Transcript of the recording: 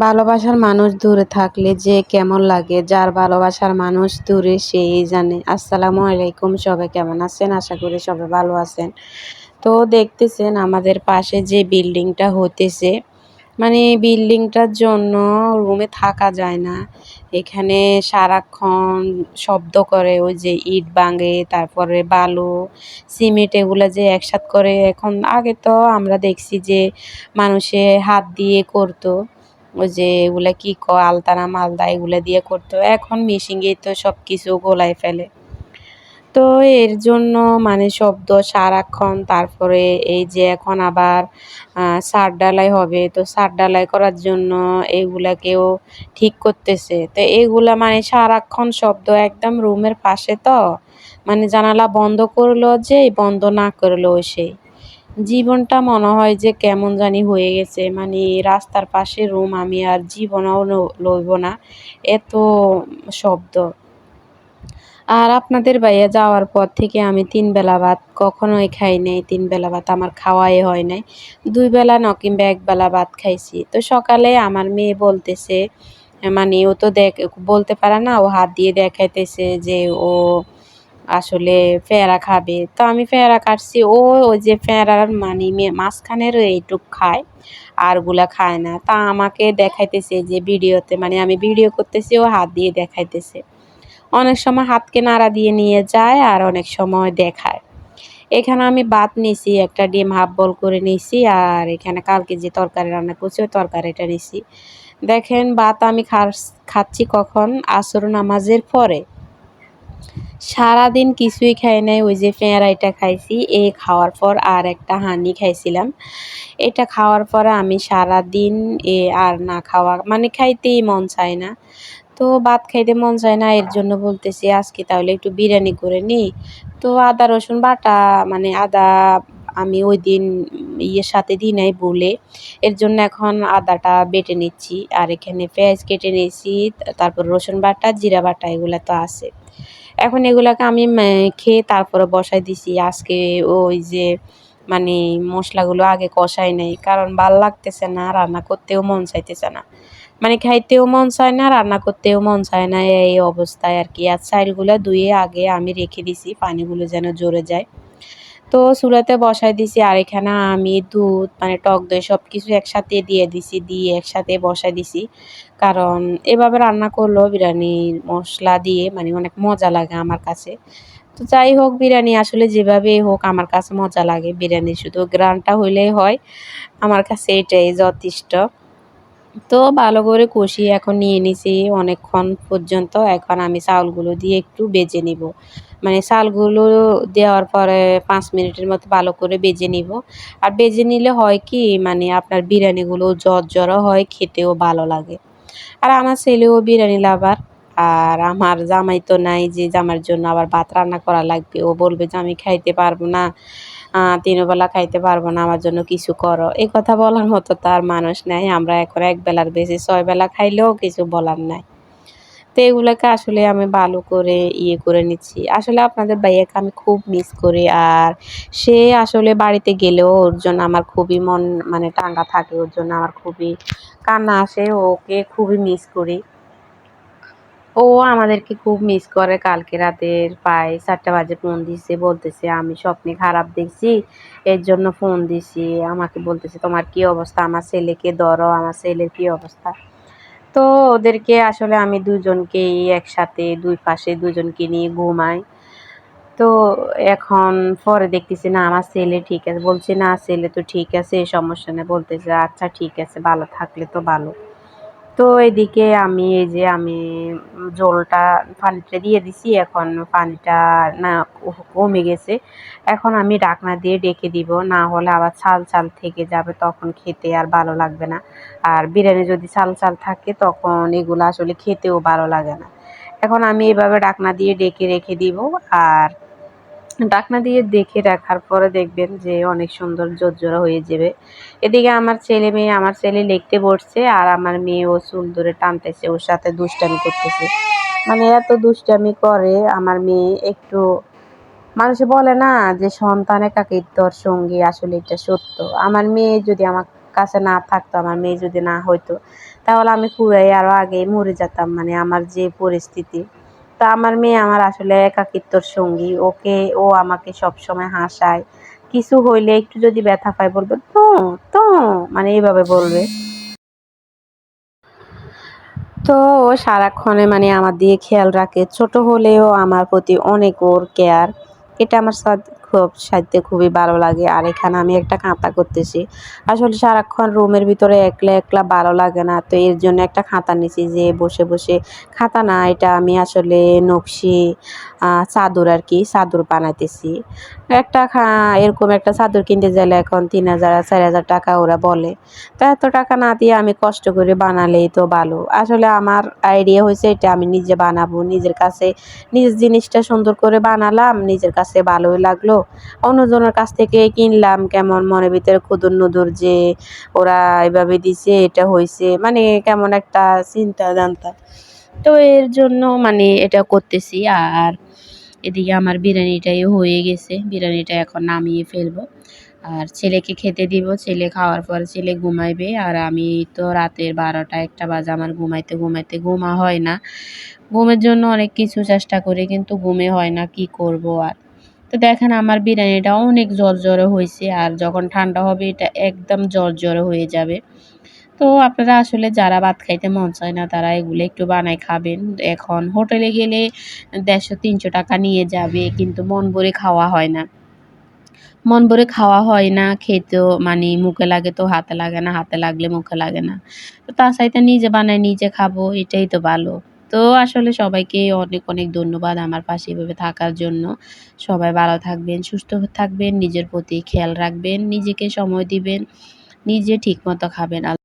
ভালোবাসার মানুষ দূরে থাকলে যে কেমন লাগে, যার ভালোবাসার মানুষ দূরে সেই জানে। আসসালামু আলাইকুম, সবাই কেমন আছেন? আশা করি সবাই ভালো আছেন। তো দেখতেছেন আমাদের পাশে যে বিল্ডিংটা হতেছে, মানে বিল্ডিংটার জন্য রুমে থাকা যায় না। এখানে সারাক্ষণ শব্দ করে, ওই যে ইট ভাঙে, তারপরে বালু, সিমেন্ট এগুলা যে একসাথ করে। এখন আগে তো আমরা দেখছি যে মানুষে হাত দিয়ে করতো, ওই যে এগুলা কি আলতা না মালদা এগুলা দিয়ে করতো। এখন মেশিনেই তো সব কিছু গোলায় ফেলে। তো এর জন্য মানে শব্দ সারাক্ষণ। তারপরে এই যে এখন আবার ছাদ ঢালাই হবে, তো ছাদ ঢালাই করার জন্য এগুলাকেও ঠিক করতেছে। তো এগুলা মানে সারাক্ষণ শব্দ, একদম রুমের পাশে তো, মানে জানালা বন্ধ করলো যে, বন্ধ না করলো সেই। জীবনটা মনে হয় যে কেমন জানি হয়ে গেছে, মানে রাস্তার পাশে রুম আমি আর জীবনেও লইব না, এত শব্দ। আর আপনাদের ভাইয়া যাওয়ার পর থেকে আমি ৩ বেলা ভাত কখনোই খাই নাই। ৩ বেলা ভাত আমার খাওয়াই হয় নাই। ২ বেলা না কিংবা ১ বেলা ভাত খাইছি। তো সকালে আমার মেয়ে বলতেছে, মানে ও তো বলতে পারে না, ও হাত দিয়ে দেখাইতেছে যে ও আসলে পেয়ারা খাবে। তো আমি পেয়ারা কাটছি। ও ওই যে পেয়ারার মানে মাঝখানের এইটুক খায়, আরগুলা খায় না। তা আমাকে দেখাইতেছে যে ভিডিওতে, মানে আমি ভিডিও করতেছি, ও হাত দিয়ে দেখাইতেছে। অনেক সময় হাতকে নাড়া দিয়ে নিয়ে যায় আর অনেক সময় দেখায়। এখানে আমি ভাত নিছি, একটা ডিম হাফ বল করে নিছি, আর এখানে কালকে যে তরকারি রান্না করছি ওই তরকারিটা নিছি। দেখেন ভাত আমি খাচ্ছি কখন? আসর নামাজের পরে। সারাদিন কিছুই খাই নাই, ওই যে পেয়ারাইটা খাইছি। খাওয়ার পর আর একটা হানি খাইছিলাম। এটা খাওয়ার পরে আমি সারাদিন আর না খাওয়া মানে খাইতেই মন চায় না। তো ভাত খাইতে মন চায় না, এর জন্য বলতেছি আজকে তাহলে একটু বিরিয়ানি করে নিই। তো আদা রসুন বাটা, মানে আদা আমি ওই দিন ইয়ের সাথে দিই নাই বলে, এর জন্য এখন আদাটা বেটে নিচ্ছি। আর এখানে পেঁয়াজ কেটে নিয়েছি, তারপর রসুন বাটা, জিরা বাটা এগুলা তো আছে। এখন এগুলাকে আমি খেয়ে তারপরে বসাই দিছি। আজকে ওই যে মানে মশলাগুলো আগে কষাই নাই, কারণ ভাল লাগতেছে না, রান্না করতেও মন চাইতেছে না। মানে খাইতেও মন চায় না, রান্না করতেও মন চায় না, এই অবস্থায় আর কি। আর চাইলগুলো ধুয়ে আগে আমি রেখে দিছি, পানিগুলো যেন ঝরে যায়। তো চুলাতে বসাই দিছি, আর এখানে আমি দুধ মানে টক দই সব কিছু একসাথে দিয়ে দিছি, দিয়ে একসাথে বসাই দিছি। কারণ এভাবে রান্না করলেও বিরিয়ানির মশলা দিয়ে মানে অনেক মজা লাগে আমার কাছে। তো যাই হোক, বিরিয়ানি আসলে যেভাবেই হোক আমার কাছে মজা লাগে। বিরিয়ানি শুধু গ্রানটা হইলেই হয়, আমার কাছে এটাই যথেষ্ট। তো ভালো করে কষিয়ে এখন নিয়ে নিছি অনেকক্ষণ পর্যন্ত। এখন আমি চাউলগুলো দিয়ে একটু ভেজে নিব। মানে চালগুলো দেওয়ার পরে ৫ মিনিটের মতো ভালো করে ভেজে নিব। আর ভেজে নিলে হয় কি, মানে আপনার বিরিয়ানিগুলো ঝরঝরা হয়, খেতেও ভালো লাগে। আর আমার ছেলেও বিরিয়ানি লাভার। আর আমার জামাই তো নাই যে জামাইয়ের জন্য আবার ভাত রান্না করা লাগবে। ও বলবে যে আমি খাইতে পারবো না, ৩ বেলা খাইতে পারবো না, আমার জন্য কিছু করো। এই কথা বলার মতো তার মানুষ নাই। আমরা এখন ১ বেলার বেশি ৬ বেলা খাইলেও কিছু বলার নাই। তো এগুলাকে আসলে আমি ভালো করে করে নিচ্ছি। আসলে আপনাদের ভাইয়াকে আমি খুব মিস করি। আর সে আসলে বাড়িতে গেলেও ওর জন্য আমার খুবই মন মানে টাঙ্গা থাকে। ওর জন্য আমার খুবই কান্না আসে। ওকে খুবই মিস করি। ও আমাদেরকে খুব মিস করে। কালকে রাতের প্রায় ৪টা বাজে ফোন দিছে, বলতেছে আমি স্বপ্নে খারাপ দেখছি, এর জন্য ফোন দিছি। আমাকে বলতেছে তোমার কি অবস্থা, আমার ছেলেকে ধরো, আমার ছেলের কি অবস্থা। তো ওদেরকে আসলে আমি দুজনকেই একসাথে ২ পাশে দুজনকে নিয়ে ঘুমাই। তো এখন পরে দেখতেছি না আমার ছেলে ঠিক আছে। বলছি না ছেলে তো ঠিক আছে, সমস্যা নেই। বলতেছে আচ্ছা ঠিক আছে, ভালো থাকলে তো ভালো। তো এদিকে আমি এই যে আমি ঝোলটা পানিটা দিয়ে দিছি। এখন পানিটা না কমে গেছে। এখন আমি ঢাকনা দিয়ে ঢেকে দিব। না হলে আবার ছাল, ছাল থেকে যাবে, তখন খেতে আর ভালো লাগবে না। আর বিরিয়ানি যদি ছাল, ছাল থাকে তখন এগুলো আসলে খেতেও ভালো লাগে না। এখন আমি এভাবে ঢাকনা দিয়ে ঢেকে রেখে দিব। আর ঢাকনা দিয়ে দেখে রাখার পরে দেখবেন যে অনেক সুন্দর ঝরঝরা হয়ে যাবে। এদিকে আমার ছেলে মেয়ে, আমার ছেলে লিখতে বসছে আর আমার মেয়ে ও চুল ধরে টানতেছে, ওর সাথে দুষ্টামি করতেছে। মানে এত দুষ্টামি করে আমার মেয়ে। একটু মানুষে বলে না যে সন্তান একাকিত্বর সঙ্গী, আসলে এটা সত্য। আমার মেয়ে যদি আমার কাছে না থাকতো, আমার মেয়ে যদি না হইতো, তাহলে আমি পুরাই আরও আগেই মরে যেতাম, মানে আমার যে পরিস্থিতি। তো আমার মেয়ে আমার আসলে একাকিত্বর সঙ্গী। ও আমাকে সবসময় হাসায়। কিছু হইলে একটু যদি ব্যথা পায় বলবে, তো তো মানে এইভাবে বলবে। তো ও সারাক্ষণে মানে আমার দিকে খেয়াল রাখে। ছোট হলেও আমার প্রতি অনেক ওর কেয়ার। এটা আমার সাইতে খুবই ভালো লাগে। আর এখানে আমি একটা খাতা করতেছি। আসলে সারাক্ষণ রুমের ভিতরে একলা, একলা ভালো লাগে না। তো এর জন্য একটা খাতা নিছি, যে বসে, বসে খাতা না, এটা আমি আসলে নকশি চাদর আরকি, চাদর বানাইতেছি। একটা এরকম একটা চাদর কিনতে গেলে এখন ৩,০০০ ৪,০০০ টাকা ওরা বলে। তো এত টাকা না দিয়ে আমি কষ্ট করে বানালেই তো ভালো। আসলে আমার আইডিয়া হইছে এটা, আমি নিজে বানাবো। নিজের কাছে নিজের জিনিসটা সুন্দর করে বানালাম, নিজের কাছে ভালোই লাগলো। অন্যজনের কাছ থেকে কিনলাম, কেমন মনের ভিতরে খুদুর-নুদুর যে ওরা এভাবে দিছে, এটা হইছে। মানে কেমন একটা চিন্তা-জান্তা। তো এর জন্য মানে এটা করতেছি। আর এদিকে আমার বিরিয়ানিটাও হয়ে গেছে। বিরিয়ানিটা এখন নামিয়ে ফেলবো। আর ছেলেকে খেতে দিব। ছেলে খাওয়ার পরে ছেলে ঘুমাইবে। আর আমি তো রাতের ১২টা-১টা বাজে আমার ঘুমাইতে, ঘুমাইতে ঘুমা হয় না। ঘুমের জন্য অনেক কিছু চেষ্টা করি, কিন্তু ঘুমে হয় না, কি করব আর। তো দেখেন আমার বিরিয়ানিটা অনেক ঝরঝরে হইছে। আর যখন ঠান্ডা হবে এটা একদম ঝরঝরে হয়ে যাবে। তো আপনারা আসলে যারা ভাত খাইতে মন চায় না তারা এগুলো একটু বানায় খাবেন। এখন হোটেলে গেলে ১৫০-৩০০ টাকা নিয়ে যাবে, কিন্তু মন ভরে খাওয়া হয় না। মন ভরে খাওয়া হয় না, খেতেও মানে মুখে লাগে তো হাতে লাগে না, হাতে লাগলে মুখে লাগে না। তো তার চাইতে নিজে বানায় নিজে খাবো, এটাই তো ভালো। তো আসলে সবাইকে অনেক, অনেক ধন্যবাদ আমার পাশে এভাবে থাকার জন্য। সবাই ভালো থাকবেন, সুস্থ থাকবেন, নিজের প্রতি খেয়াল রাখবেন, নিজেকে সময় দিবেন, নিজে ঠিকমতো খাবেন।